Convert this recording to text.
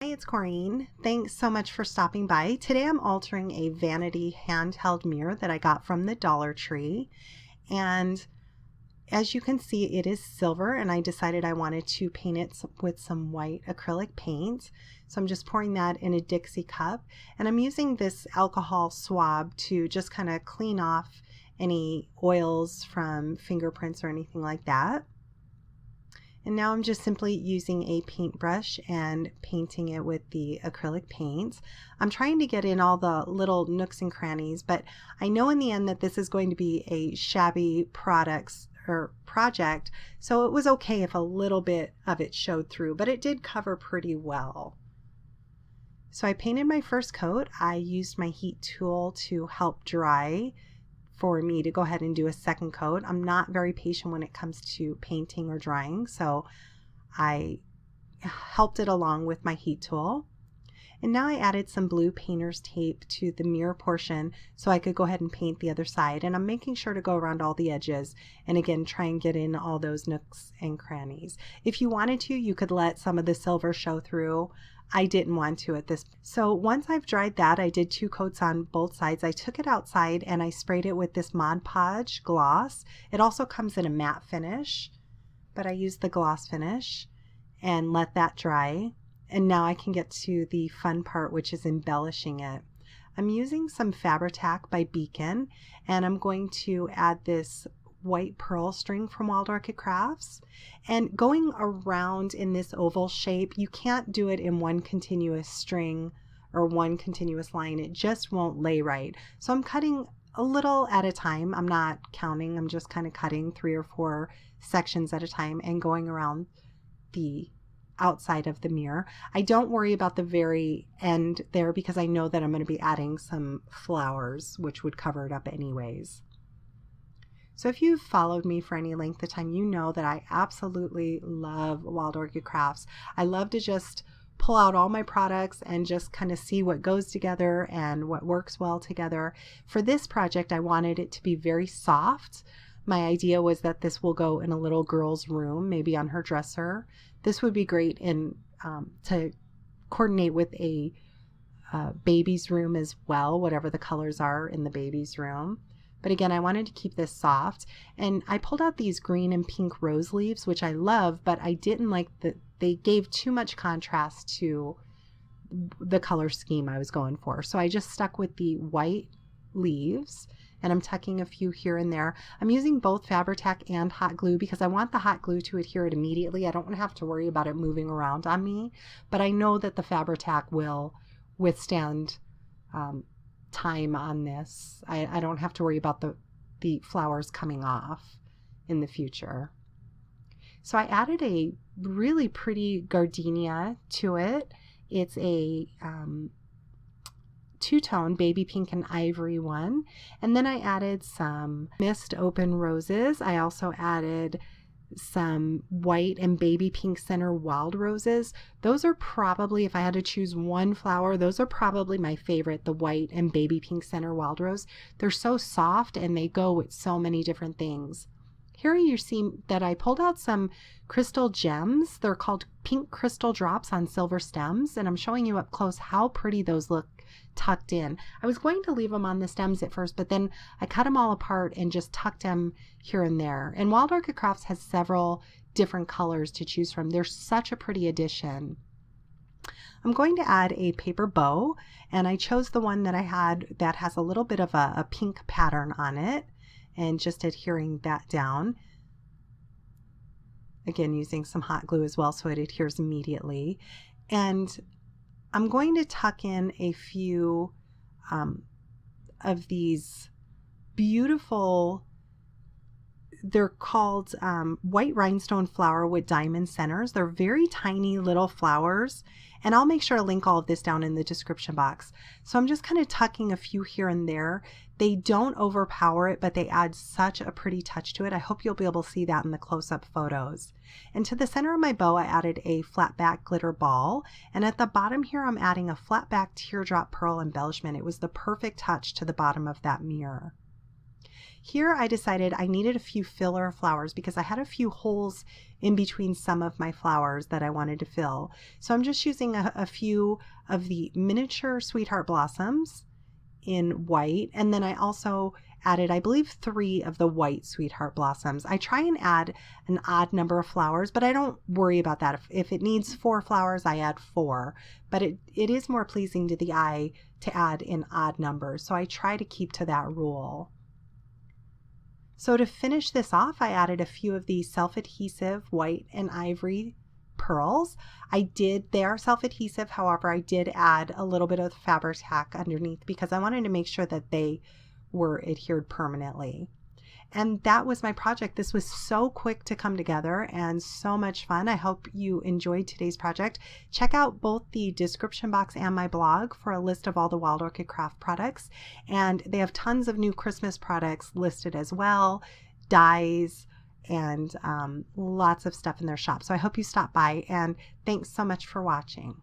Hi, it's Corrine. Thanks so much for stopping by. Today I'm altering a vanity handheld mirror that I got from the Dollar Tree. And as you can see, it is silver, and I decided I wanted to paint it with some white acrylic paint. So I'm just pouring that in a Dixie cup, and I'm using this alcohol swab to just kind of clean off any oils from fingerprints or anything like that. And now I'm just simply using a paintbrush and painting it with the acrylic paint. I'm trying to get in all the little nooks and crannies, but I know in the end that this is going to be a shabby project, so it was okay if a little bit of it showed through, but it did cover pretty well. So I painted my first coat. I used my heat tool to help dry for me to go ahead and do a second coat. I'm not very patient when it comes to painting or drying, so I helped it along with my heat tool. And now I added some blue painter's tape to the mirror portion so I could go ahead and paint the other side. And I'm making sure to go around all the edges and again try and get in all those nooks and crannies. If you wanted to, you could let some of the silver show through. I didn't want to at this. So once I've dried that, I did 2 coats on both sides. I took it outside and I sprayed it with this Mod Podge gloss. It also comes in a matte finish, but I used the gloss finish and let that dry. And now I can get to the fun part, which is embellishing it. I'm using some Fabri-Tac by Beacon, and I'm going to add this white pearl string from Wild Orchid Crafts, and going around in this oval shape, you can't do it in one continuous string or one continuous line. It just won't lay right. So I'm cutting a little at a time. I'm not counting. I'm just kind of cutting 3 or 4 sections at a time and going around the outside of the mirror. I don't worry about the very end there because I know that I'm going to be adding some flowers, which would cover it up anyways. So if you've followed me for any length of time, you know that I absolutely love Wild Orchid Crafts. I love to just pull out all my products and just kind of see what goes together and what works well together. For this project, I wanted it to be very soft. My idea was that this will go in a little girl's room, maybe on her dresser. This would be great to coordinate with a baby's room as well, whatever the colors are in the baby's room. But again, I wanted to keep this soft, and I pulled out these green and pink rose leaves, which I love, but I didn't like that they gave too much contrast to the color scheme I was going for. So I just stuck with the white leaves, and I'm tucking a few here and there. I'm using both Fabri-Tac and hot glue because I want the hot glue to adhere it immediately. I don't want to have to worry about it moving around on me, but I know that the Fabri-Tac will withstand time on this. I don't have to worry about the flowers coming off in the future. So I added a really pretty gardenia to it. It's a two-tone baby pink and ivory one, and then I added some mist open roses. I also added some white and baby pink center wild roses. Those are probably, if I had to choose one flower, those are probably my favorite, the white and baby pink center wild rose. They're so soft and they go with so many different things. Here you see that I pulled out some crystal gems. They're called pink crystal drops on silver stems, and I'm showing you up close how pretty those look tucked in. I was going to leave them on the stems at first, but then I cut them all apart and just tucked them here and there. And Wild Orchid Crafts has several different colors to choose from. They're such a pretty addition. I'm going to add a paper bow, and I chose the one that I had that has a little bit of a pink pattern on it, and just adhering that down. Again, using some hot glue as well so it adheres immediately. And I'm going to tuck in a few of these beautiful, they're called white rhinestone flower with diamond centers. They're very tiny little flowers, and I'll make sure to link all of this down in the description box. So I'm just kind of tucking a few here and there. They don't overpower it, but they add such a pretty touch to it. I hope you'll be able to see that in the close-up photos. And to the center of my bow, I added a flat back glitter ball. And at the bottom here, I'm adding a flat back teardrop pearl embellishment. It was the perfect touch to the bottom of that mirror. Here I decided I needed a few filler flowers because I had a few holes in between some of my flowers that I wanted to fill. So I'm just using a few of the miniature sweetheart blossoms in white, and then I also added, I believe, 3 of the white sweetheart blossoms. I try and add an odd number of flowers, but I don't worry about that. If it needs 4 flowers, I add 4, but it is more pleasing to the eye to add in odd numbers, so I try to keep to that rule. So to finish this off, I added a few of these self-adhesive white and ivory pearls. They are self-adhesive, however, I did add a little bit of fabric tack underneath because I wanted to make sure that they were adhered permanently. And that was my project. This was so quick to come together and so much fun. I hope you enjoyed today's project. Check out both the description box and my blog for a list of all the Wild Orchid Craft products. And they have tons of new Christmas products listed as well, dies, and lots of stuff in their shop. So I hope you stop by, and thanks so much for watching.